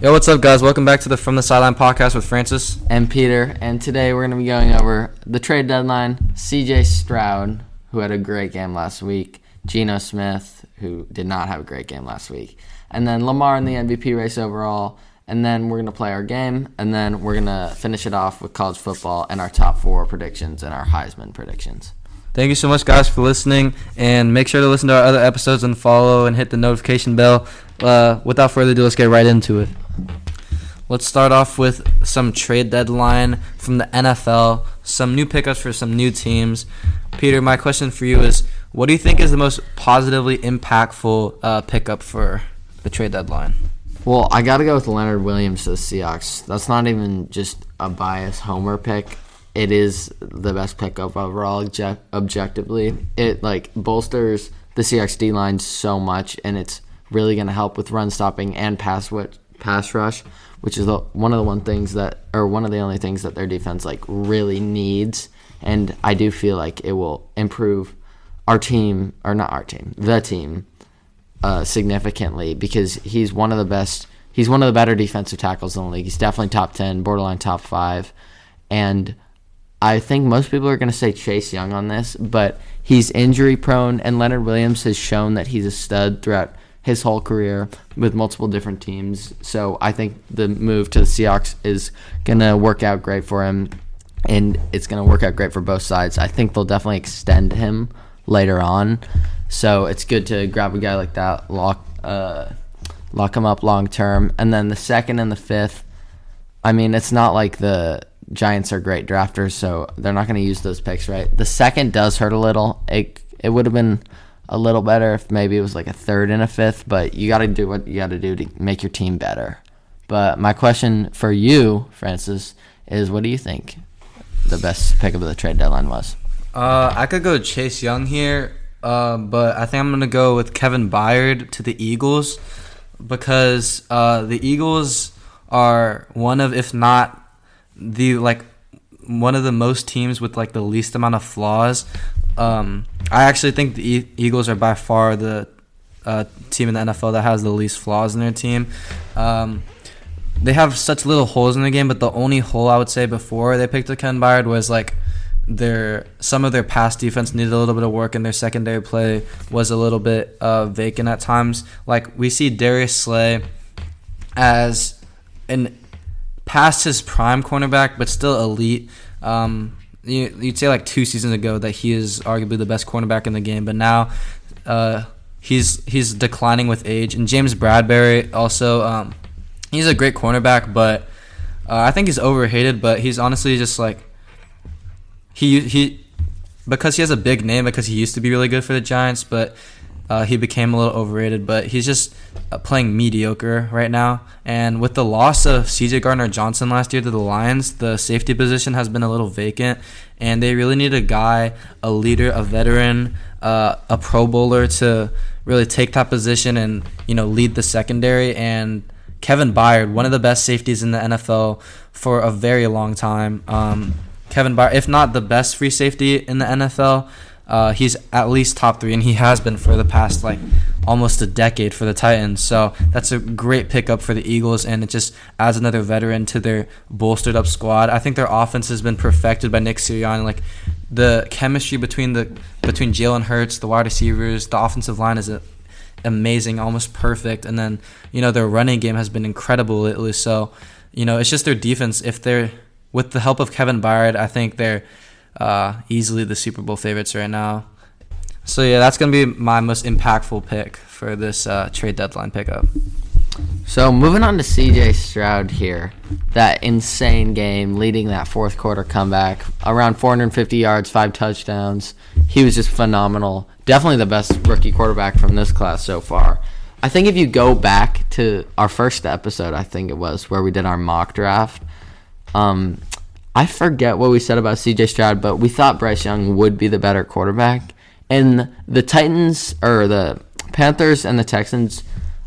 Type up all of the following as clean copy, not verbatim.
Yo, what's up, guys? Welcome back to the From the Sideline podcast with Francis and Peter. And today we're going to be going over the trade deadline, CJ Stroud, who had a great game last week, Geno Smith, who did not have a great game last week, and then Lamar in the MVP race overall. And then we're going to play our game, and then we're going to finish it off with college football and our top 4 predictions and our Heisman predictions. Thank you so much, guys, for listening, and make sure to listen to our other episodes and follow and hit the notification bell. Without further ado, let's get right into it. Let's start off with some trade deadline from the NFL, some new pickups for some new teams. Peter, my question for you is, what do you think is the most positively impactful pickup for the trade deadline? Well, I got to go with Leonard Williams to the Seahawks. That's not even just a biased homer pick. It is the best pickup overall, objectively. It bolsters the Seahawks D-line so much, and it's really going to help with run stopping and pass rush, which is one of the only things that their defense really needs. And I do feel like it will improve the team significantly, because he's one of the better defensive tackles in the league. He's definitely top 10, borderline top 5, and I think most people are going to say Chase Young on this, but he's injury prone, and Leonard Williams has shown that he's a stud throughout his whole career with multiple different teams. So I think the move to the Seahawks is going to work out great for him, and it's going to work out great for both sides. I think they'll definitely extend him later on, so it's good to grab a guy like that, lock him up long term. And then the second and the fifth, I mean, it's not like the Giants are great drafters, so they're not going to use those picks, right? The second does hurt a little. It would have been a little better if maybe it was like a third and a fifth, but you got to do what you got to do to make your team better. But my question for you, Francis, is what do you think the best pickup of the trade deadline was? I could go Chase Young here, but I think I'm going to go with Kevin Byard to the Eagles, because the Eagles are one of, if not one of the most teams with the least amount of flaws. I actually think the Eagles are by far the team in the NFL that has the least flaws in their team. They have such little holes in the game, but the only hole I would say before they picked up Kevin Byard was some of their pass defense needed a little bit of work, and their secondary play was a little bit vacant at times. We see Darius Slay as past his prime cornerback, but still elite. You'd say 2 seasons ago that he is arguably the best cornerback in the game, but now he's declining with age. And James Bradbury also, he's a great cornerback, but I think he's overrated. But he's honestly just he because he has a big name, because he used to be really good for the Giants, but he became a little overrated. But he's just playing mediocre right now. And with the loss of C.J. Gardner-Johnson last year to the Lions, the safety position has been a little vacant, and they really need a guy, a leader, a veteran, a Pro Bowler to really take that position and lead the secondary. And Kevin Byard, one of the best safeties in the NFL for a very long time. Kevin Byard, if not the best free safety in the NFL, he's at least top 3, and he has been for the past almost a decade for the Titans. So that's a great pickup for the Eagles, and it just adds another veteran to their bolstered up squad. I think their offense has been perfected by Nick Sirianni. The chemistry between Jalen Hurts, the wide receivers, the offensive line is amazing, almost perfect. And then their running game has been incredible lately. So it's just their defense. If they're with the help of Kevin Byard, I think they're easily the Super Bowl favorites right now. So yeah, that's going to be my most impactful pick for this trade deadline pickup. So moving on to CJ Stroud here, that insane game leading that fourth quarter comeback, around 450 yards, 5 touchdowns. He was just phenomenal. Definitely the best rookie quarterback from this class so far. I think if you go back to our first episode, I think it was, where we did our mock draft, I forget what we said about CJ Stroud, but we thought Bryce Young would be the better quarterback. And the Panthers and the Texans,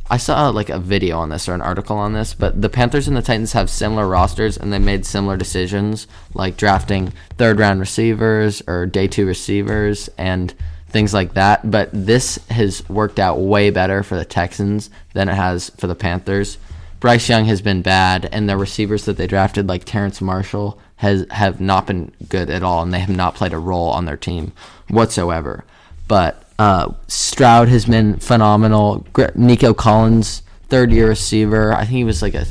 I saw a video on this or an article on this, but the Panthers and the Titans have similar rosters, and they made similar decisions, like drafting third-round receivers or day 2 receivers and things like that. But this has worked out way better for the Texans than it has for the Panthers. Bryce Young has been bad, and the receivers that they drafted, like Terrence Marshall, have not been good at all, and they have not played a role on their team whatsoever. But Stroud has been phenomenal. Nico Collins, third-year receiver. I think he was like a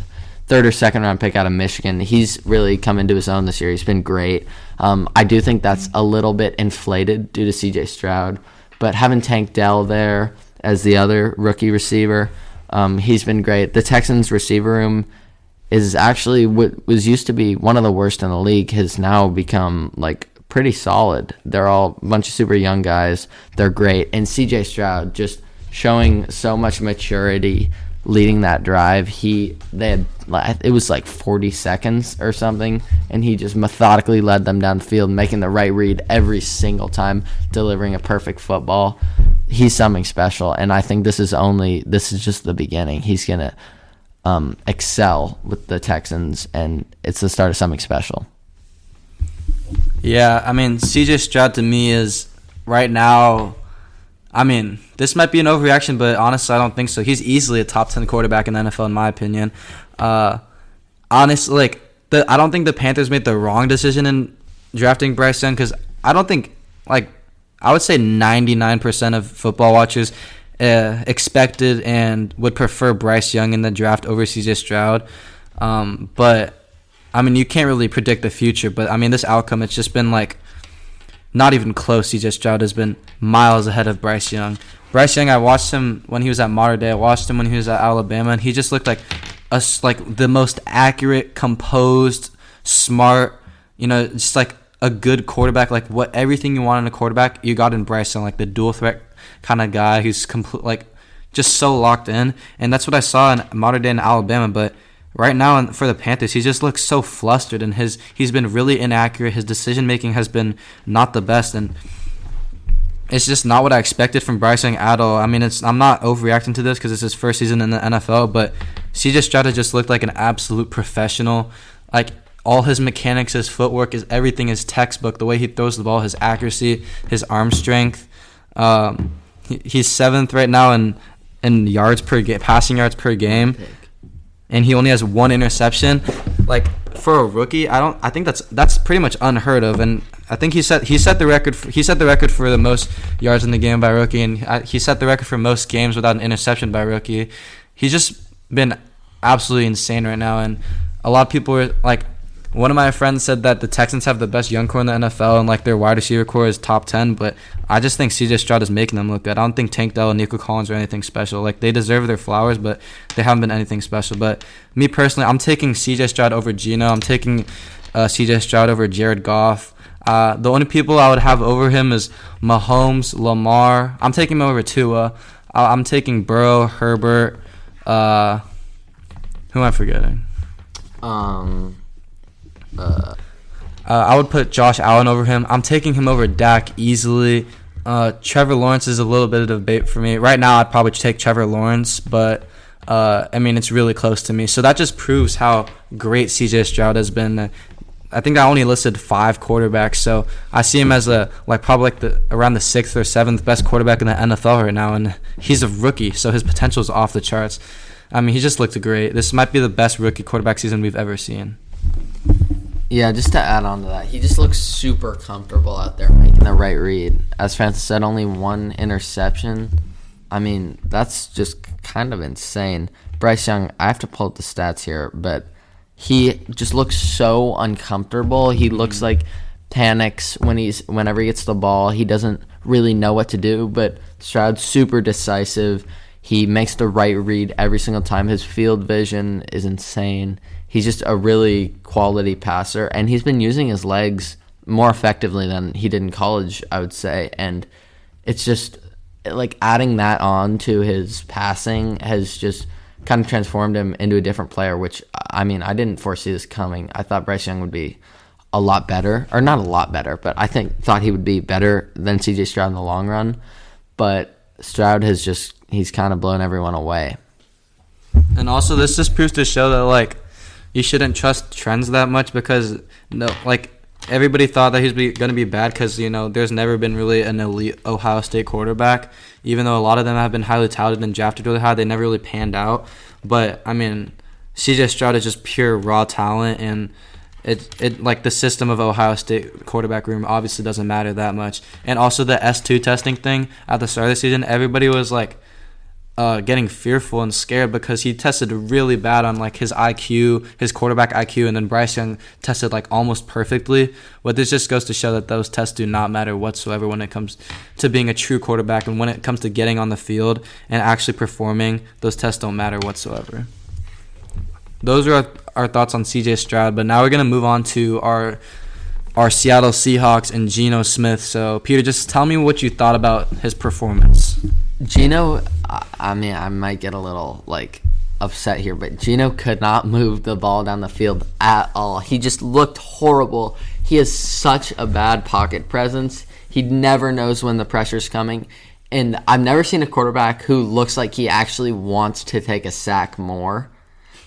third or second-round pick out of Michigan. He's really come into his own this year. He's been great. I do think that's a little bit inflated due to C.J. Stroud. But having Tank Dell there as the other rookie receiver, he's been great. The Texans' receiver room is actually what was used to be one of the worst in the league, has now become like pretty solid. They're all a bunch of super young guys. They're great. And C.J. Stroud just showing so much maturity leading that drive. It was like 40 seconds or something, and he just methodically led them down the field, making the right read every single time, delivering a perfect football. He's something special, and I think this is just the beginning. He's gonna excel with the Texans, and it's the start of something special. Yeah, I mean, CJ Stroud to me is right now, I mean, this might be an overreaction, but honestly, I don't think so. He's easily a top 10 quarterback in the NFL, in my opinion. Honestly, I don't think the Panthers made the wrong decision in drafting Bryce Young, because I don't think, I would say 99% of football watchers expected and would prefer Bryce Young in the draft over CJ Stroud. But I mean, you can't really predict the future, but I mean, this outcome, it's just been not even close. CJ Stroud has been miles ahead of Bryce Young. Bryce Young, I watched him when he was at Mater Dei. I watched him when he was at Alabama, and he just looked like the most accurate, composed, smart, just like a good quarterback. Like everything you want in a quarterback, you got in Bryce Young, like the dual threat kind of guy who's just so locked in. And that's what I saw in Mater Dei in Alabama. But right now for the Panthers, he just looks so flustered, and he's been really inaccurate. His decision making has been not the best, and it's just not what I expected from Bryce Young at all. I mean, I'm not overreacting to this because it's his first season in the NFL, but CJ Stroud just looked like an absolute professional. Like, all his mechanics, his footwork, everything is textbook. The way he throws the ball, his accuracy, his arm strength. He's 7th right now in yards per game, passing yards per game, and he only has 1 interception. Like, for a rookie, I think that's pretty much unheard of. And I think he set the record for the most yards in the game by rookie, and he set the record for most games without an interception by rookie. He's just been absolutely insane right now, and a lot of people were like, one of my friends said that the Texans have the best young core in the NFL, and their wide receiver core is top 10, but I just think CJ Stroud is making them look good. I don't think Tank Dell and Nico Collins are anything special. They deserve their flowers, but they haven't been anything special. But me personally, I'm taking CJ Stroud over Geno. I'm taking CJ Stroud over Jared Goff. The only people I would have over him is Mahomes, Lamar. I'm taking him over Tua. I'm taking Burrow, Herbert. Who am I forgetting? I would put Josh Allen over him. I'm taking him over Dak easily. Trevor Lawrence is a little bit of a debate for me. Right now, I'd probably take Trevor Lawrence, but I mean, it's really close to me. So that just proves how great CJ Stroud has been. I think I only listed 5 quarterbacks, so I see him as probably around the 6th or 7th best quarterback in the NFL right now, and he's a rookie, so his potential is off the charts. I mean, he just looked great. This might be the best rookie quarterback season we've ever seen. Yeah, just to add on to that, he just looks super comfortable out there making the right read. As Francis said, only 1 interception. I mean, that's just kind of insane. Bryce Young, I have to pull up the stats here, but he just looks so uncomfortable. He looks like panics whenever he gets the ball. He doesn't really know what to do, but Stroud's super decisive. He makes the right read every single time. His field vision is insane. He's just a really quality passer, and he's been using his legs more effectively than he did in college, I would say. And it's just adding that on to his passing has just kind of transformed him into a different player, which, I mean, I didn't foresee this coming. I thought Bryce Young would be a lot better, or not a lot better, but I thought he would be better than CJ Stroud in the long run. But Stroud he's kind of blown everyone away. And also, this just proves to show that, you shouldn't trust trends that much, because everybody thought that he was going to be bad because, there's never been really an elite Ohio State quarterback. Even though a lot of them have been highly touted and drafted really high, they never really panned out. But, I mean, CJ Stroud is just pure raw talent, and it like the system of Ohio State quarterback room obviously doesn't matter that much. And also the S2 testing thing at the start of the season, everybody was like getting fearful and scared because he tested really bad on like his IQ, his quarterback IQ, and then Bryce Young tested like almost perfectly. But this just goes to show that those tests do not matter whatsoever when it comes to being a true quarterback, and when it comes to getting on the field and actually performing, those tests don't matter whatsoever. Those are our thoughts on CJ Stroud, but now we're going to move on to our Seattle Seahawks and Geno Smith. So, Peter, just tell me what you thought about his performance. Geno, I mean, I might get a little, like, upset here, but Geno could not move the ball down the field at all. He just looked horrible. He has such a bad pocket presence. He never knows when the pressure's coming. And I've never seen a quarterback who looks like he actually wants to take a sack more.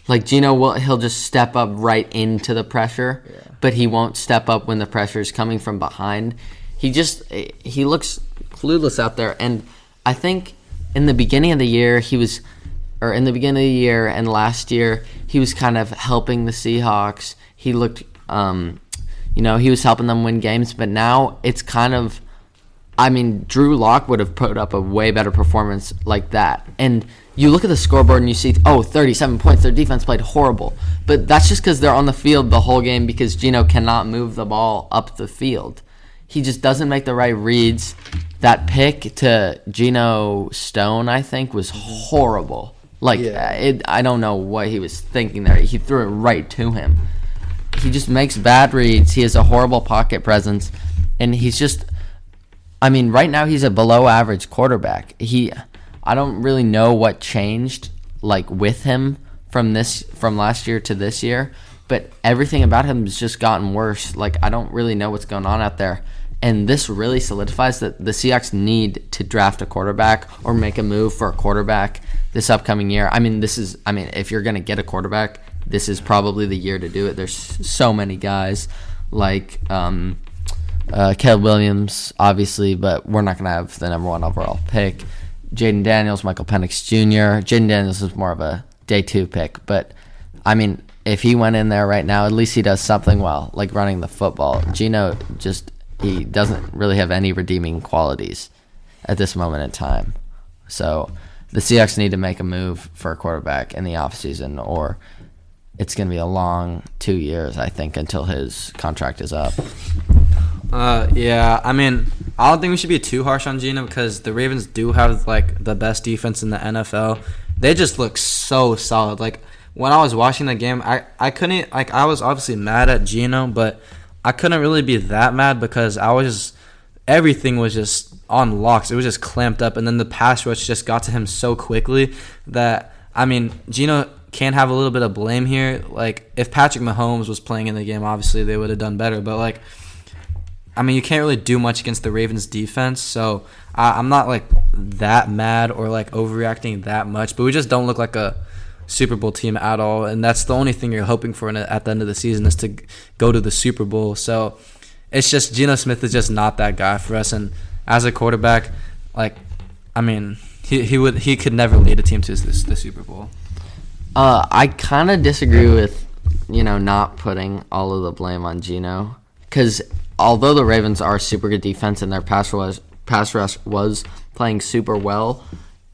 Like, Geno, he'll just step up right into the pressure, but he won't step up when the pressure is coming from behind. He looks clueless out there. And I think in the beginning of the year, and last year, he was kind of helping the Seahawks. He looked, he was helping them win games. But now it's kind of, I mean, Drew Lock would have put up a way better performance like that. And you look at the scoreboard and you see, 37 points. Their defense played horrible. But that's just because they're on the field the whole game because Geno cannot move the ball up the field. He just doesn't make the right reads. That pick to Geno Stone, I think, was horrible. I don't know what he was thinking there. He threw it right to him. He just makes bad reads. He has a horrible pocket presence. And he's just, I mean, right now he's a below-average quarterback. I don't really know what changed, like, with him from last year to this year, but everything about him has just gotten worse. Like, I don't really know what's going on out there. And this really solidifies that the Seahawks need to draft a quarterback or make a move for a quarterback this upcoming year. If you're going to get a quarterback, this is probably the year to do it. There's so many guys like Caleb Williams, obviously, but we're not going to have the number 1 overall pick. Jaden Daniels, Michael Penix Jr. Jaden Daniels is more of a day 2 pick, but I mean, if he went in there right now, at least he does something well, like running the football. Geno he doesn't really have any redeeming qualities at this moment in time. So the Seahawks need to make a move for a quarterback in the offseason, or it's going to be a long 2 years, I think, until his contract is up. Yeah, I mean, I don't think we should be too harsh on Geno because the Ravens do have, like, the best defense in the NFL. They just look so solid. Like, when I was watching the game, I couldn't, like, I was obviously mad at Geno, but I couldn't really be that mad because everything was just on locks. It was just clamped up, and then the pass rush just got to him so quickly that, I mean, Geno can have a little bit of blame here. Like, if Patrick Mahomes was playing in the game, obviously they would have done better, but, like, I mean, you can't really do much against the Ravens defense, so I'm not, like, that mad or, like, overreacting that much, but we just don't look like a Super Bowl team at all, and that's the only thing you're hoping for at the end of the season is to go to the Super Bowl. So it's just Geno Smith is just not that guy for us, and as a quarterback, like, I mean, he could never lead a team to the Super Bowl. I kind of disagree with, not putting all of the blame on Geno, because although the Ravens are a super good defense and their pass rush was playing super well,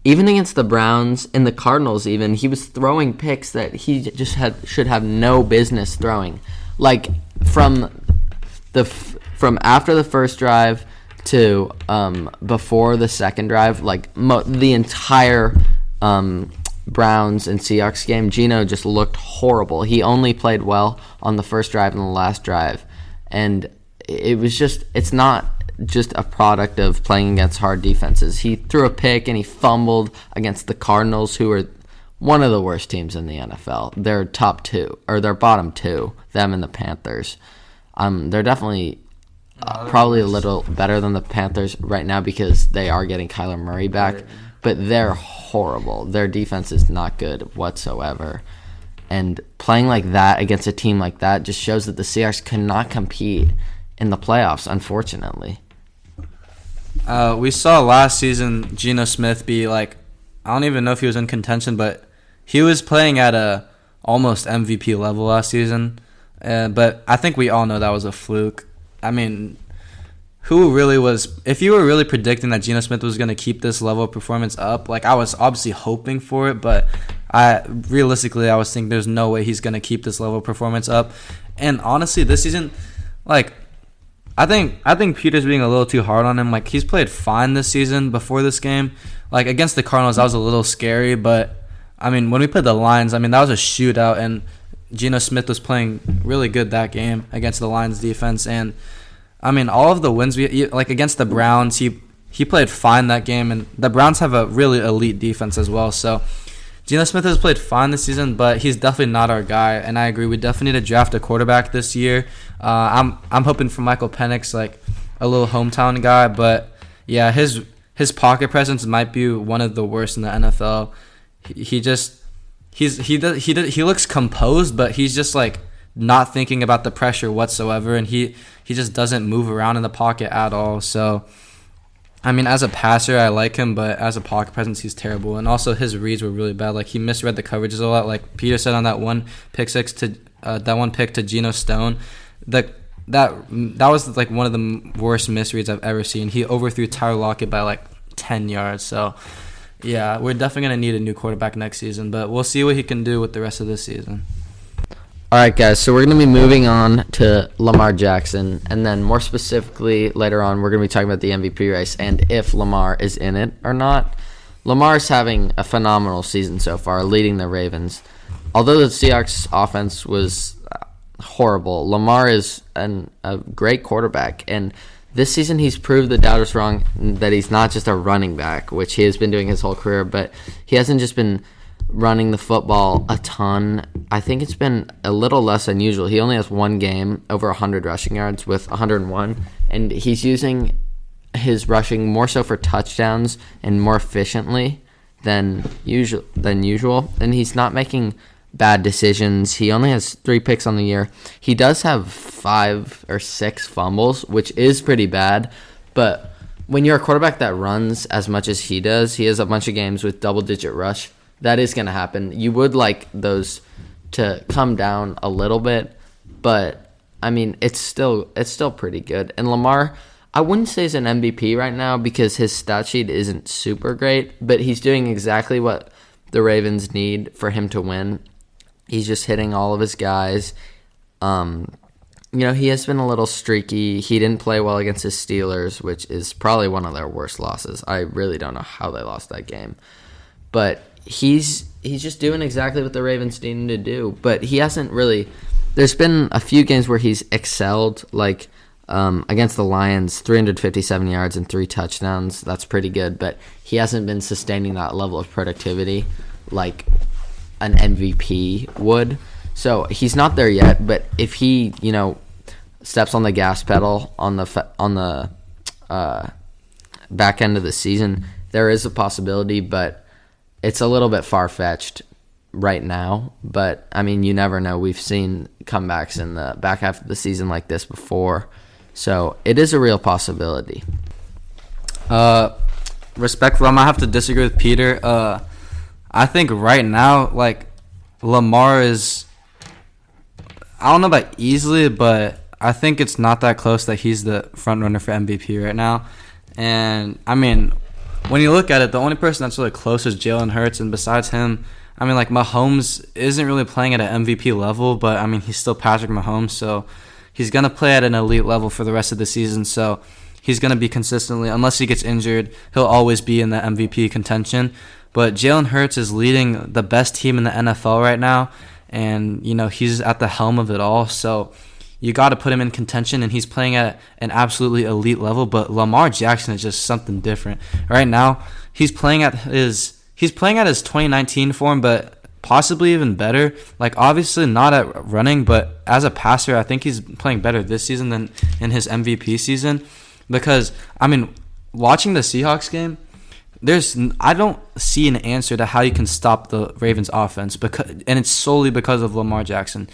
even against the Browns and the Cardinals even, he was throwing picks that he just should have no business throwing. Like, from after the first drive to before the second drive, like the entire Browns and Seahawks game, Geno just looked horrible. He only played well on the first drive and the last drive. And it's not just a product of playing against hard defenses. He threw a pick and he fumbled against the Cardinals, who are one of the worst teams in the NFL. They're top 2, or they're bottom 2, them and the Panthers. They're definitely probably a little better than the Panthers right now because they are getting Kyler Murray back, but they're horrible. Their defense is not good whatsoever. And playing like that against a team like that just shows that the Seahawks cannot compete in the playoffs, unfortunately. We saw last season Geno Smith be like, I don't even know if he was in contention, but he was playing at a almost MVP level last season. But I think we all know that was a fluke. I mean, if you were really predicting that Geno Smith was going to keep this level of performance up, like, I was obviously hoping for it, but realistically, I was thinking there's no way he's going to keep this level of performance up. And honestly, this season, like, I think Peter's being a little too hard on him. Like, he's played fine this season before this game. Like, against the Cardinals, that was a little scary, but, I mean, when we played the Lions, I mean, that was a shootout, and Geno Smith was playing really good that game against the Lions defense. And, I mean, all of the wins, like against the Browns, he played fine that game, and the Browns have a really elite defense as well. So Geno Smith has played fine this season, but he's definitely not our guy. And I agree, we definitely need to draft a quarterback this year. I'm hoping for Michael Penix, like a little hometown guy. But yeah, his pocket presence might be one of the worst in the NFL. He looks composed, but he's just like not thinking about the pressure whatsoever, and he just doesn't move around in the pocket at all. So, I mean, as a passer, I like him, but as a pocket presence, he's terrible. And also, his reads were really bad. Like, he misread the coverages a lot. Like Peter said on that one pick to Geno Stone, that was like one of the worst misreads I've ever seen. He overthrew Tyler Lockett by like 10 yards. So, yeah, we're definitely going to need a new quarterback next season, but we'll see what he can do with the rest of this season. All right, guys, so we're going to be moving on to Lamar Jackson, and then more specifically later on we're going to be talking about the MVP race and if Lamar is in it or not. Lamar's having a phenomenal season so far, leading the Ravens. Although the Seahawks offense was horrible, Lamar is a great quarterback, and this season he's proved the doubters wrong that he's not just a running back, which he has been doing his whole career, but he hasn't just been running the football a ton. I think it's been a little less unusual. He only has one game over 100 rushing yards with 101, and he's using his rushing more so for touchdowns and more efficiently than usual. And he's not making bad decisions. He only has 3 picks on the year. He does have 5 or 6 fumbles, which is pretty bad, but when you're a quarterback that runs as much as he does, he has a bunch of games with double-digit rush. That is going to happen. You would like those to come down a little bit, but I mean, it's still pretty good. And Lamar, I wouldn't say he's an MVP right now because his stat sheet isn't super great, but he's doing exactly what the Ravens need for him to win. He's just hitting all of his guys. He has been a little streaky. He didn't play well against his Steelers, which is probably one of their worst losses. I really don't know how they lost that game, but he's just doing exactly what the Ravens need him to do. But he hasn't really – there's been a few games where he's excelled, like against the Lions, 357 yards and 3 touchdowns. That's pretty good. But he hasn't been sustaining that level of productivity like an MVP would. So he's not there yet. But if he, steps on the gas pedal on the back end of the season, there is a possibility, but it's a little bit far-fetched right now, but, I mean, you never know. We've seen comebacks in the back half of the season like this before, so it is a real possibility. Respectfully, I might have to disagree with Peter. I think right now, like, Lamar is, I don't know about easily, but I think it's not that close that he's the front runner for MVP right now. And, I mean, when you look at it, the only person that's really close is Jalen Hurts, and besides him, I mean, like, Mahomes isn't really playing at an MVP level, but, I mean, he's still Patrick Mahomes, so he's going to play at an elite level for the rest of the season, so he's going to be consistently, unless he gets injured, he'll always be in the MVP contention. But Jalen Hurts is leading the best team in the NFL right now, and, he's at the helm of it all, so you got to put him in contention, and he's playing at an absolutely elite level. But Lamar Jackson is just something different right now. He's playing at his 2019 form, but possibly even better. Like, obviously not at running, but as a passer, I think he's playing better this season than in his MVP season. Because, I mean, watching the Seahawks game, I don't see an answer to how you can stop the Ravens offense, and it's solely because of Lamar Jackson.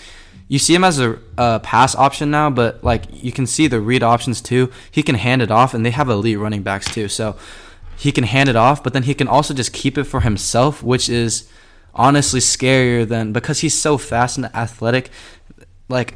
You see him as a pass option now, but, like, you can see the read options too. He can hand it off, and they have elite running backs too. So he can hand it off, but then he can also just keep it for himself, which is honestly scarier than, because he's so fast and athletic, like,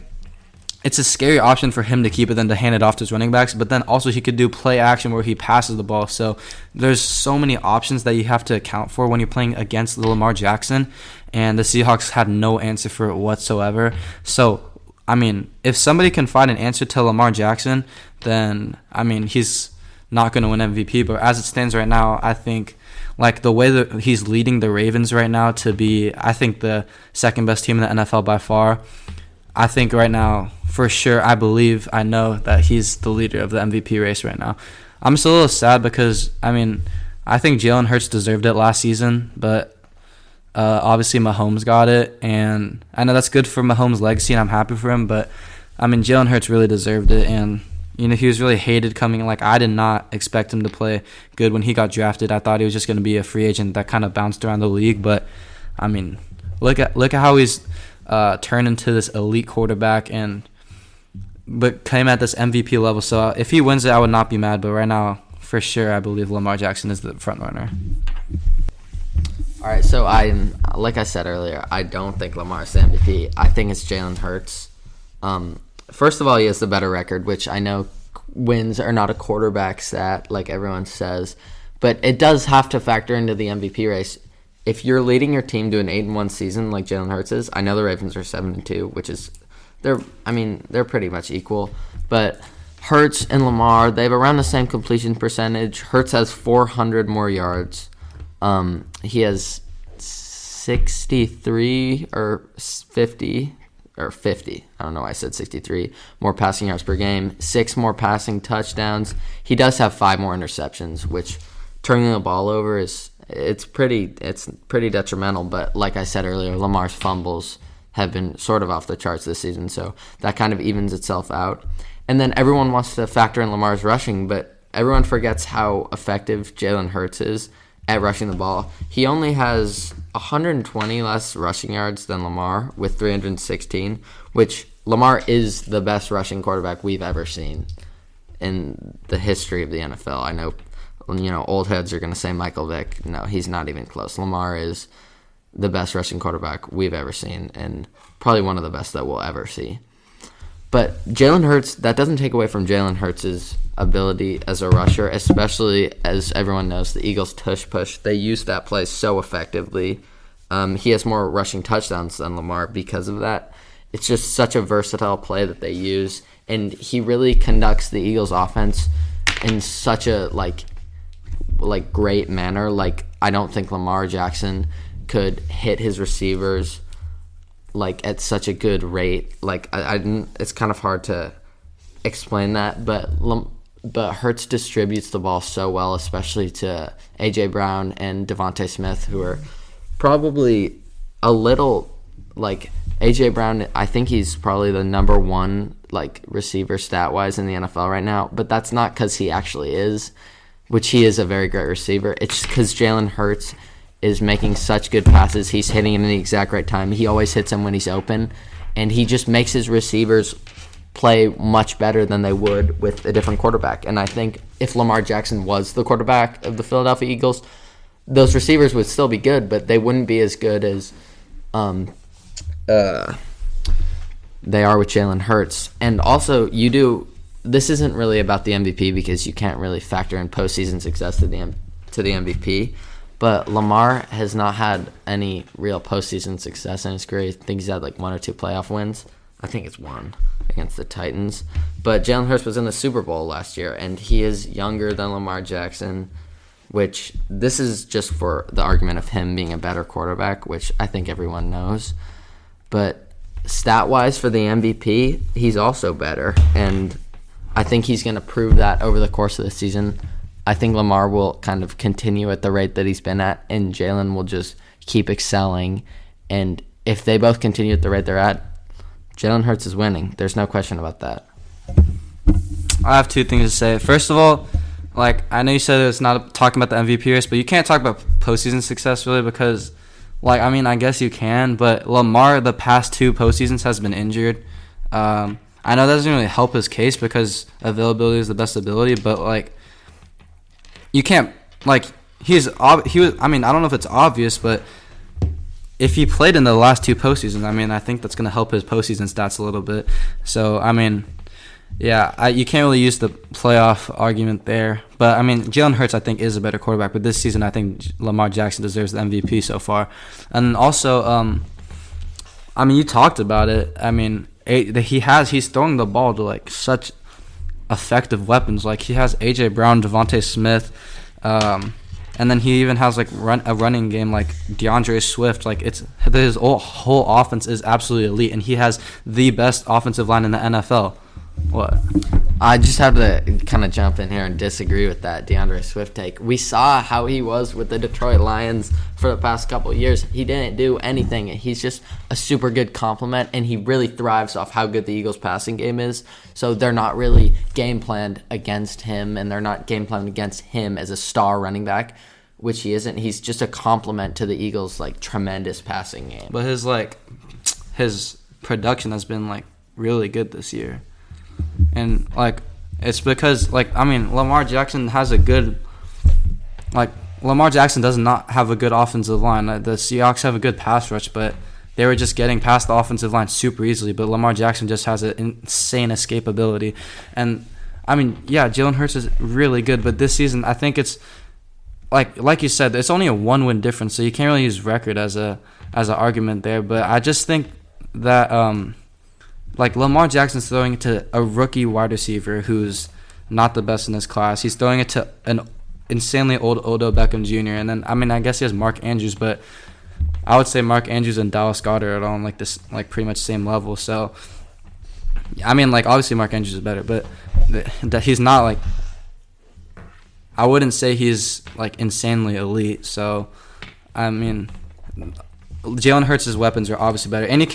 it's a scary option for him to keep it than to hand it off to his running backs. But then also he could do play action where he passes the ball. So there's so many options that you have to account for when you're playing against Lamar Jackson. And the Seahawks had no answer for it whatsoever. So, I mean, if somebody can find an answer to Lamar Jackson, then, I mean, he's not going to win MVP. But as it stands right now, I think, like, the way that he's leading the Ravens right now to be, I think, the second best team in the NFL by far, I think right now, for sure, I know that he's the leader of the MVP race right now. I'm still a little sad because, I mean, I think Jalen Hurts deserved it last season, but obviously Mahomes got it, and I know that's good for Mahomes' legacy, and I'm happy for him, but, I mean, Jalen Hurts really deserved it, and, you know, he was really hated coming. Like, I did not expect him to play good when he got drafted. I thought he was just going to be a free agent that kind of bounced around the league, but, I mean, look at how he's turned into this elite quarterback but came at this MVP level. So if he wins it, I would not be mad. But right now, for sure, I believe Lamar Jackson is the front runner. All right, so like I said earlier, I don't think Lamar's the MVP. I think it's Jalen Hurts. First of all, he has the better record, which I know wins are not a quarterback stat like everyone says, but it does have to factor into the MVP race. If you're leading your team to an 8-1 season like Jalen Hurts is, I know the Ravens are 7-2, which is they're pretty much equal. But Hurts and Lamar, they have around the same completion percentage. Hurts has 400 more yards. He has 63 or 50. I don't know why I said 63 more passing yards per game, 6 more passing touchdowns. He does have 5 more interceptions, which turning the ball over it's pretty detrimental. But like I said earlier, Lamar's fumbles have been sort of off the charts this season, so that kind of evens itself out. And then everyone wants to factor in Lamar's rushing, but everyone forgets how effective Jalen Hurts is at rushing the ball. He only has 120 less rushing yards than Lamar with 316, which Lamar is the best rushing quarterback we've ever seen in the history of the NFL. I know, old heads are going to say Michael Vick. No, he's not even close. Lamar is the best rushing quarterback we've ever seen, and probably one of the best that we'll ever see. But Jalen Hurts, that doesn't take away from Jalen Hurts' ability as a rusher, especially as everyone knows, the Eagles tush push. They use that play so effectively. He has more rushing touchdowns than Lamar because of that. It's just such a versatile play that they use, and he really conducts the Eagles' offense in such a like great manner. Like, I don't think Lamar Jackson could hit his receivers like at such a good rate. Like, it's kind of hard to explain that, but Hurts distributes the ball so well, especially to A.J. Brown and Devontae Smith, who are probably a little like A.J. Brown. I think he's probably the number one receiver stat-wise in the NFL right now, but that's not because he actually is, which he is a very great receiver. It's because Jalen Hurts is making such good passes. He's hitting him in the exact right time. He always hits him when he's open, and he just makes his receivers play much better than they would with a different quarterback. And I think if Lamar Jackson was the quarterback of the Philadelphia Eagles, those receivers would still be good, but they wouldn't be as good as they are with Jalen Hurts. And also, this isn't really about the MVP because you can't really factor in postseason success to the MVP. But Lamar has not had any real postseason success in his career. I think he's had 1 or 2 playoff wins. I think it's 1 against the Titans. But Jalen Hurts was in the Super Bowl last year, and he is younger than Lamar Jackson, which this is just for the argument of him being a better quarterback, which I think everyone knows. But stat-wise for the MVP, he's also better, and I think he's going to prove that over the course of the season. I think Lamar will kind of continue at the rate that he's been at, and Jalen will just keep excelling. And if they both continue at the rate they're at, Jalen Hurts is winning. There's no question about that. I have 2 things to say. First of all, I know you said it's not talking about the MVP race, but you can't talk about postseason success really because, I guess you can, but Lamar the past 2 postseasons has been injured. I know that doesn't really help his case because availability is the best ability, but you can't he was. I don't know if it's obvious, but if he played in the last two postseasons, I mean, I think that's going to help his postseason stats a little bit. So, I mean, yeah, you can't really use the playoff argument there. But, I mean, Jalen Hurts, I think, is a better quarterback. But this season, I think Lamar Jackson deserves the MVP so far. And also, I mean, you talked about it. I mean, he's throwing the ball to, like, such effective weapons. Like, he has A.J. Brown, Devontae Smith, and then he even has, like, a running game like DeAndre Swift. Like, his whole offense is absolutely elite, and he has the best offensive line in the NFL. What? I just have to kind of jump in here and disagree with that DeAndre Swift take. We saw how he was with the Detroit Lions for the past couple of years. He didn't do anything. He's just a super good compliment, and he really thrives off how good the Eagles' passing game is. So they're not really game planned against him, and they're not game planned against him as a star running back, which he isn't. He's just a compliment to the Eagles' like tremendous passing game. But his production has been like really good this year. And, like, it's because, like, I mean, Lamar Jackson does not have a good offensive line. The Seahawks have a good pass rush, but they were just getting past the offensive line super easily. But Lamar Jackson just has an insane escapability. And, I mean, yeah, Jalen Hurts is really good, but this season I think it's, like you said, it's only a one-win difference, so you can't really use record as an argument there. But I just think that like Lamar Jackson's throwing it to a rookie wide receiver who's not the best in his class. He's throwing it to an insanely old Odell Beckham Jr. And then, I mean, I guess he has Mark Andrews, but I would say Mark Andrews and Dallas Goedert are on like this, like pretty much same level. So, I mean, like obviously Mark Andrews is better, but that he's not like, I wouldn't say he's like insanely elite. So, I mean, Jalen Hurts' weapons are obviously better. And you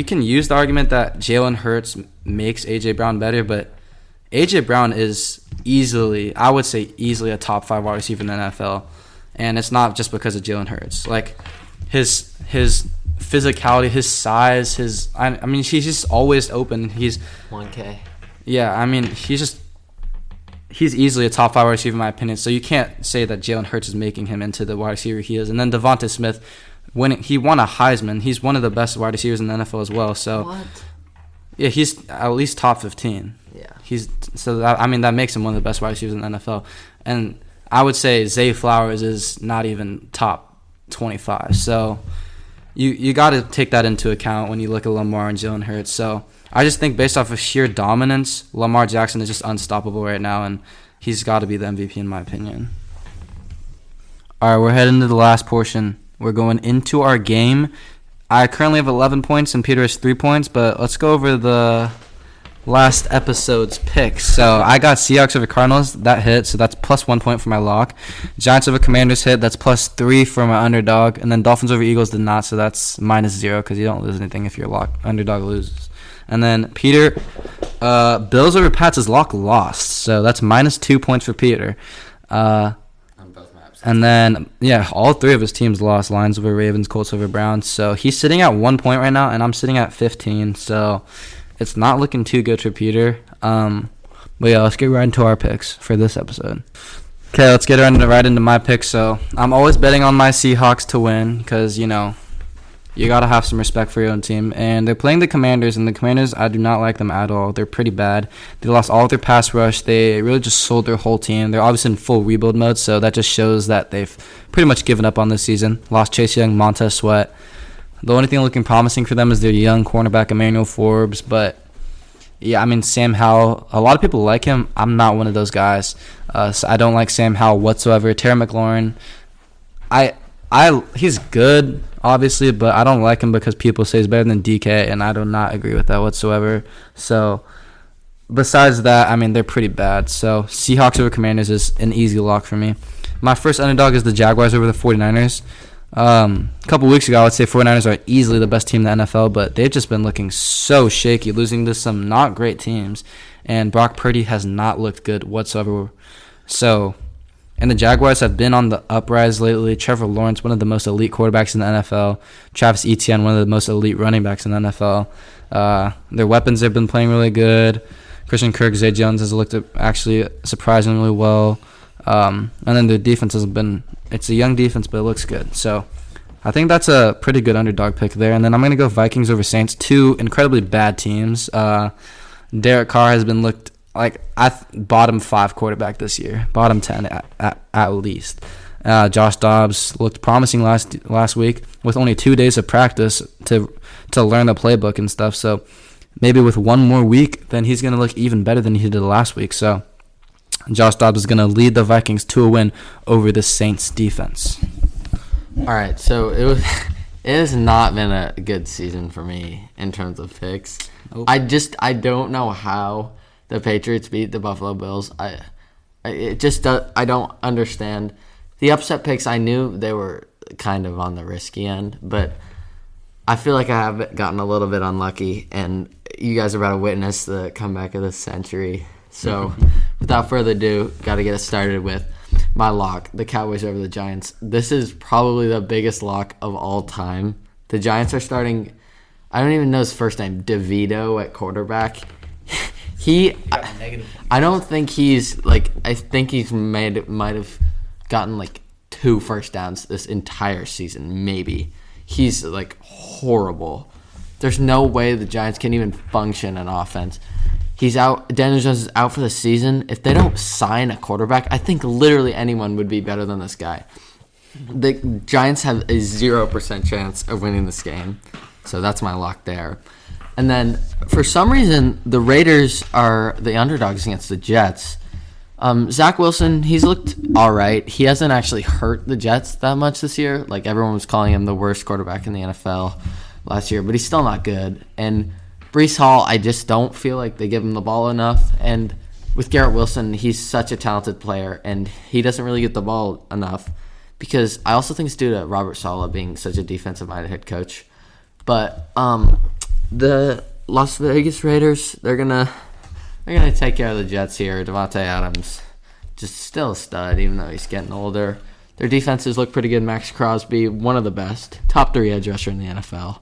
can use the argument that Jalen Hurts makes A.J. Brown better, but A.J. Brown is I would say easily a top 5 wide receiver in the NFL. And it's not just because of Jalen Hurts. Like, his physicality, his size, I mean, he's just always open. He's 1K. Yeah, I mean, he's easily a top 5 wide receiver in my opinion. So you can't say that Jalen Hurts is making him into the wide receiver he is. And then Devontae Smith, he won a Heisman. He's one of the best wide receivers in the NFL as well. So, what? Yeah, he's at least top 15. Yeah. I mean, that makes him one of the best wide receivers in the NFL. And I would say Zay Flowers is not even top 25. So you got to take that into account when you look at Lamar and Jalen Hurts. So I just think based off of sheer dominance, Lamar Jackson is just unstoppable right now, and he's got to be the MVP in my opinion. All right, we're heading to the last portion. We're going into our game. I currently have 11 points and Peter has 3 points, but let's go over the last episode's picks. So I got Seahawks over Cardinals. That hit, so that's plus 1 point for my lock. Giants over Commanders hit. That's plus 3 for my underdog. And then Dolphins over Eagles did not, so that's minus 0 because you don't lose anything if your underdog loses. And then Peter, Bills over Pats, his lock lost, so that's minus 2 points for Peter. And then, yeah, all 3 of his teams lost. Lions over Ravens, Colts over Browns. So he's sitting at 1 point right now, and I'm sitting at 15. So it's not looking too good for Peter. But yeah, let's get right into our picks for this episode. Okay, let's get right into my picks. So I'm always betting on my Seahawks to win because, you know, you got to have some respect for your own team. And they're playing the Commanders, and the Commanders, I do not like them at all. They're pretty bad. They lost all of their pass rush. They really just sold their whole team. They're obviously in full rebuild mode, so that just shows that they've pretty much given up on this season. Lost Chase Young, Montez Sweat. The only thing looking promising for them is their young cornerback, Emmanuel Forbes. But, yeah, I mean, Sam Howell, a lot of people like him. I'm not one of those guys. So I don't like Sam Howell whatsoever. Terry McLaurin, he's good, obviously, but I don't like him because people say he's better than DK, and I do not agree with that whatsoever. So, besides that, I mean, they're pretty bad. So, Seahawks over Commanders is an easy lock for me. My first underdog is the Jaguars over the 49ers. A couple weeks ago, I would say 49ers are easily the best team in the NFL, but they've just been looking so shaky, losing to some not great teams, and Brock Purdy has not looked good whatsoever. So, and the Jaguars have been on the uprise lately. Trevor Lawrence, one of the most elite quarterbacks in the NFL. Travis Etienne, one of the most elite running backs in the NFL. Their weapons have been playing really good. Christian Kirk, Zay Jones has looked actually surprisingly well. And then their defense has been, it's a young defense, but it looks good. So I think that's a pretty good underdog pick there. And then I'm going to go Vikings over Saints, two incredibly bad teams. Derek Carr has been looked like bottom 5 quarterback this year, bottom 10 at least. Josh Dobbs looked promising last week with only 2 days of practice to learn the playbook and stuff. So maybe with one more week, then he's going to look even better than he did last week. So Josh Dobbs is going to lead the Vikings to a win over the Saints defense. All right, so it has not been a good season for me in terms of picks. Nope. I don't know how the Patriots beat the Buffalo Bills. I don't understand. The upset picks, I knew they were kind of on the risky end, but I feel like I have gotten a little bit unlucky, and you guys are about to witness the comeback of the century. So without further ado, got to get us started with my lock, the Cowboys over the Giants. This is probably the biggest lock of all time. The Giants are starting, I don't even know his first name, DeVito at quarterback. I don't think he's like, I think he's might have gotten like 2 first downs this entire season, maybe. He's like horrible. There's no way the Giants can even function in offense. He's out. Daniel Jones is out for the season. If they don't sign a quarterback, I think literally anyone would be better than this guy. The Giants have a 0% chance of winning this game. So that's my lock there. And then for some reason, the Raiders are the underdogs against the Jets. Zach Wilson, he's looked all right. He hasn't actually hurt the Jets that much this year. Like everyone was calling him the worst quarterback in the NFL last year, but he's still not good. And Breece Hall, I just don't feel like they give him the ball enough. And with Garrett Wilson, he's such a talented player, and he doesn't really get the ball enough because I also think it's due to Robert Saleh being such a defensive-minded head coach. But the Las Vegas Raiders, they're gonna take care of the Jets here. Devontae Adams, just still a stud, even though he's getting older. Their defenses look pretty good. Max Crosby, one of the best, top 3 edge rusher in the NFL.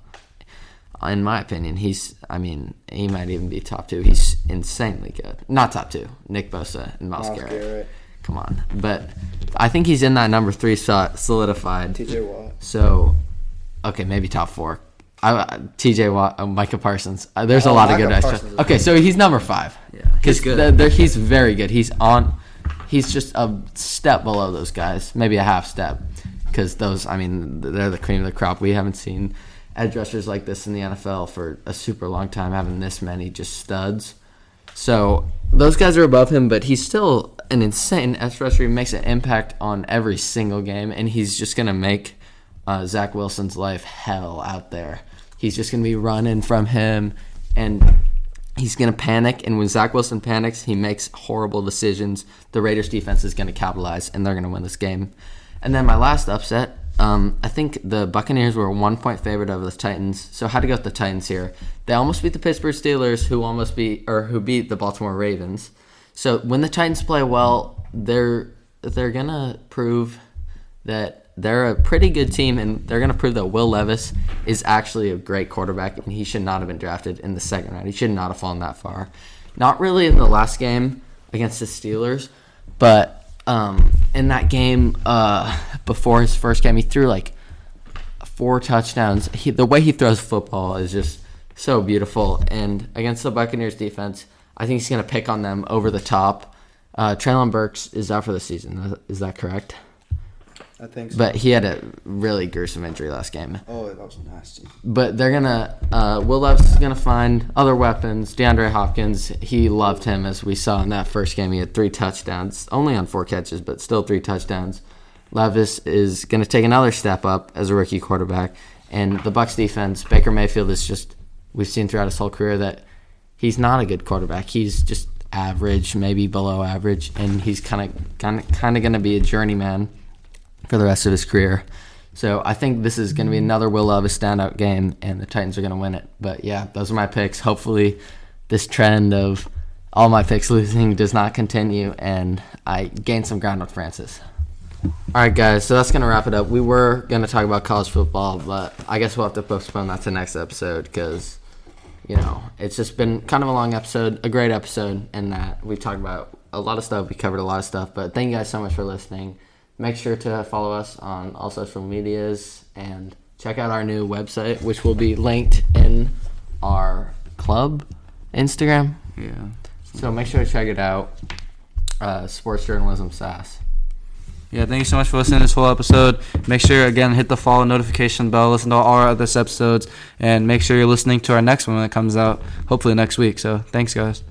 In my opinion, he might even be top 2. He's insanely good. Not top 2. Nick Bosa and Myles Garrett. Come on. But I think he's in that number 3 slot solidified. TJ Watt. So, okay, maybe top 4. TJ Watt, Micah Parsons. There's a lot of good extra. Okay, so he's number 5. Yeah, he's good. He's very good. He's just a step below those guys, maybe a half step, because those, they're the cream of the crop. We haven't seen edge rushers like this in the NFL for a super long time, having this many just studs. So those guys are above him, but he's still an insane edge rusher. He makes an impact on every single game, and he's just going to make Zach Wilson's life hell out there. He's just going to be running from him, and he's going to panic. And when Zach Wilson panics, he makes horrible decisions. The Raiders defense is going to capitalize, and they're going to win this game. And then my last upset, I think the Buccaneers were a 1-point favorite over the Titans. So how to go with the Titans here? They almost beat the Pittsburgh Steelers, who beat the Baltimore Ravens. So when the Titans play well, they're gonna prove that they're a pretty good team, and they're gonna prove that Will Levis is actually a great quarterback, and he should not have been drafted in the second round. He should not have fallen that far. Not really in the last game against the Steelers, but in that game before his first game, he threw like 4 touchdowns. The way he throws football is just so beautiful. And against the Buccaneers defense, I think he's going to pick on them over the top. Treylon Burks is out for the season. Is that correct? I think so. But he had a really gruesome injury last game. Oh, that was nasty. But they're going to Will Levis is going to find other weapons. DeAndre Hopkins, he loved him, as we saw in that first game. He had 3 touchdowns, only on 4 catches, but still 3 touchdowns. Levis is going to take another step up as a rookie quarterback. And the Bucs defense, Baker Mayfield is just, we've seen throughout his whole career that he's not a good quarterback. He's just average, maybe below average, and he's kind of going to be a journeyman for the rest of his career. So I think this is going to be another Will Levis standout game, and the Titans are going to win it. But yeah, those are my picks. Hopefully this trend of all my picks losing does not continue, and I gain some ground with Francis. All right, guys, so that's going to wrap it up. We were going to talk about college football, but I guess we'll have to postpone that to next episode because, it's just been kind of a long episode, a great episode, in that we talked about a lot of stuff. We covered a lot of stuff, but thank you guys so much for listening. Make sure to follow us on all social medias, And check out our new website, which will be linked in our club Instagram. Yeah. So make sure to check it out. Sports Journalism SAS. Yeah, thank you so much for listening to this whole episode. Make sure, again, hit the follow notification bell, listen to all our other episodes, and make sure you're listening to our next one when it comes out, hopefully next week. So, thanks, guys.